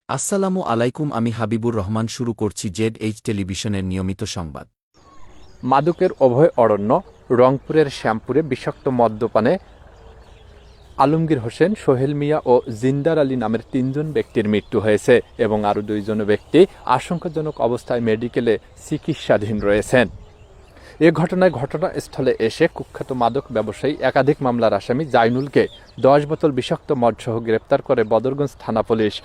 আসসালামু আলাইকুম, আমি হাবিবুর রহমান। শুরু করছি ZH টেলিভিশনের নিয়মিত সংবাদ। মাদকের অভয় অরণ্য রংপুরের শ্যামপুরে বিষাক্ত মদ্যপানে আলমগীর হোসেন, সোহেল মিয়া ও জিন্দার আলী নামের ৩ জন ব্যক্তির মৃত্যু হয়েছে এবং আরও ২ জন ব্যক্তি আশঙ্কাজনক অবস্থায় মেডিকেলে চিকিৎসাধীন রয়েছেন। এ ঘটনায় ঘটনাস্থলে এসে কুখ্যাত মাদক ব্যবসায়ী একাধিক মামলার আসামি জাইনুলকে ১০ বোতল বিষাক্ত মদসহ গ্রেপ্তার করে বদরগঞ্জ থানা পুলিশ।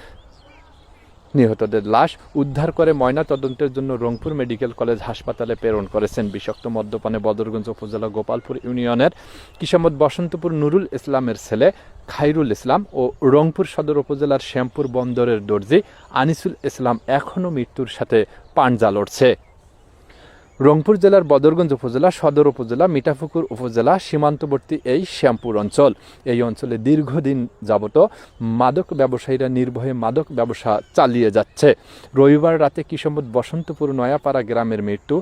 নিহতদের লাশ উদ্ধার করে ময়নাতদন্তের জন্য রংপুর মেডিকেল কলেজ হাসপাতালে প্রেরণ করেছেন। বিষাক্ত মদ্যপানে বদরগঞ্জ উপজেলা গোপালপুর ইউনিয়নের কিশোরগঞ্জ বসন্তপুর নুরুল ইসলামের ছেলে খাইরুল ইসলাম ও রংপুর সদর উপজেলার শ্যামপুর বন্দরের দর্জি আনিসুল ইসলাম এখনও মৃত্যুর সাথে পাঞ্জা লড়ছে। রংপুর জেলার বদরগঞ্জ উপজেলা, সদর উপজেলা, মিঠাপুকুর উপজেলা সীমান্তবর্তী এই শ্যামপুর অঞ্চল। এই অঞ্চলে দীর্ঘদিন যাবত মাদক ব্যবসায়ীরা নির্ভয়ে মাদক ব্যবসা চালিয়ে যাচ্ছে। রবিবার রাতে কিশোরগঞ্জ বসন্তপুর নয়াপাড়া গ্রামের মৃত্যু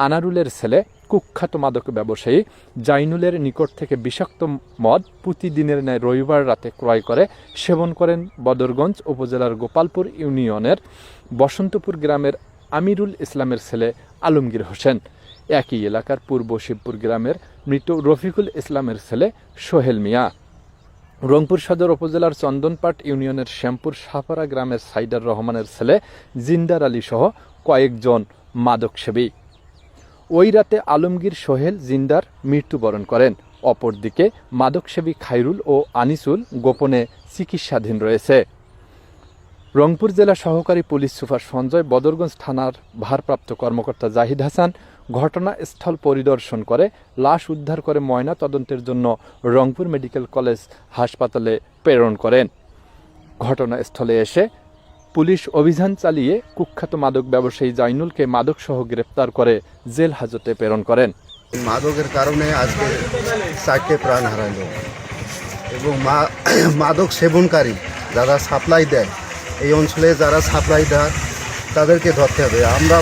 আনারুলের ছেলে কুখ্যাত মাদক ব্যবসায়ী জাইনুলের নিকট থেকে বিষাক্ত মদ প্রতিদিনের ন্যায় রবিবার রাতে ক্রয় করে সেবন করেন বদরগঞ্জ উপজেলার গোপালপুর ইউনিয়নের বসন্তপুর গ্রামের আমিরুল ইসলামের ছেলে আলমগীর হোসেন। একই এলাকার পূর্ব শিবপুর গ্রামের মৃত রফিকুল ইসলামের ছেলে সোহেল মিয়া। রংপুর সদর উপজেলার চন্দনপাট ইউনিয়নের শ্যামপুর সাপাড়া গ্রামের সাইদার রহমানের ছেলে জিন্দার আলী সহ কয়েকজন মাদকসেবী। ওই রাতে আলমগীর, সোহেল, জিন্দার মৃত্যুবরণ করেন। অপরদিকে মাদকসেবী খাইরুল ও আনিসুল গোপনে চিকিৎসাধীন রয়েছে। রংপুর জেলা সহকারী পুলিশ সুপার সঞ্জয়, বদরগঞ্জ থানার ভারপ্রাপ্ত কর্মকর্তা জাহিদ হাসান ঘটনাস্থল পরিদর্শন করে লাশ উদ্ধার করে ময়না তদন্তের জন্য রংপুর মেডিকেল কলেজ হাসপাতালে প্রেরণ করেন। ঘটনাস্থলে এসে পুলিশ অভিযান চালিয়ে কুখ্যাত মাদক ব্যবসায়ী জাইনুলকে মাদকসহ গ্রেপ্তার করে জেল হাজতে প্রেরণ করেন। মাদকের কারণে আজকে 4টে প্রাণ হারাইল এবং মাদক সেবনকারী যারা সাপ্লাই দেয়, এই অঞ্চলে যারা সাপ্লাই দেয় তাদেরকে ধরতে হবে। আমরা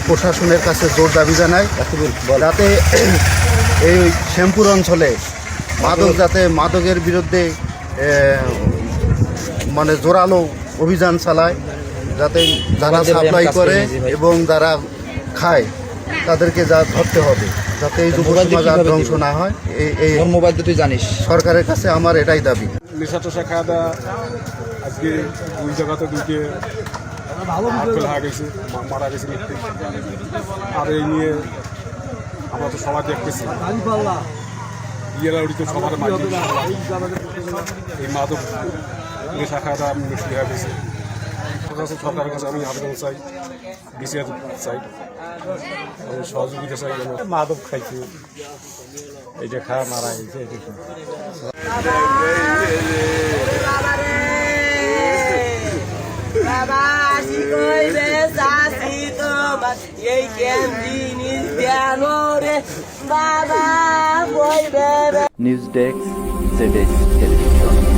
প্রশাসনের কাছে জোর দাবি জানাই যাতে এই শ্যামপুর অঞ্চলে মাদকের বিরুদ্ধে মানে জোরালো অভিযান চালায়, যাতে যারা সাপ্লাই করে এবং যারা খায় তাদেরকে যা ধরতে হবে, যাতে এই যুব সমাজ আর ধ্বংস না হয়। এই মোবাইল তুই জানিস, সরকারের কাছে আমার এটাই দাবি। নেশা খাওয়া দাওয়া আজকে দুই জায়গাতে দুইকে গেছে, মারা গেছে। আর এই নিয়ে আমরা তো সবাই দেখতেছি ইয়েলাউড়িতে সবার মাঝে এই মাদক নেশা খাওয়া দাওয়া বেশি হয়ে গেছে। সরকারের কাছে আমি আবেদন চাই, বিচার চাই, সহযোগিতা চাই। মাদক খাইছে, এইটা খাওয়া মারা গেছে। News desk, ZH television.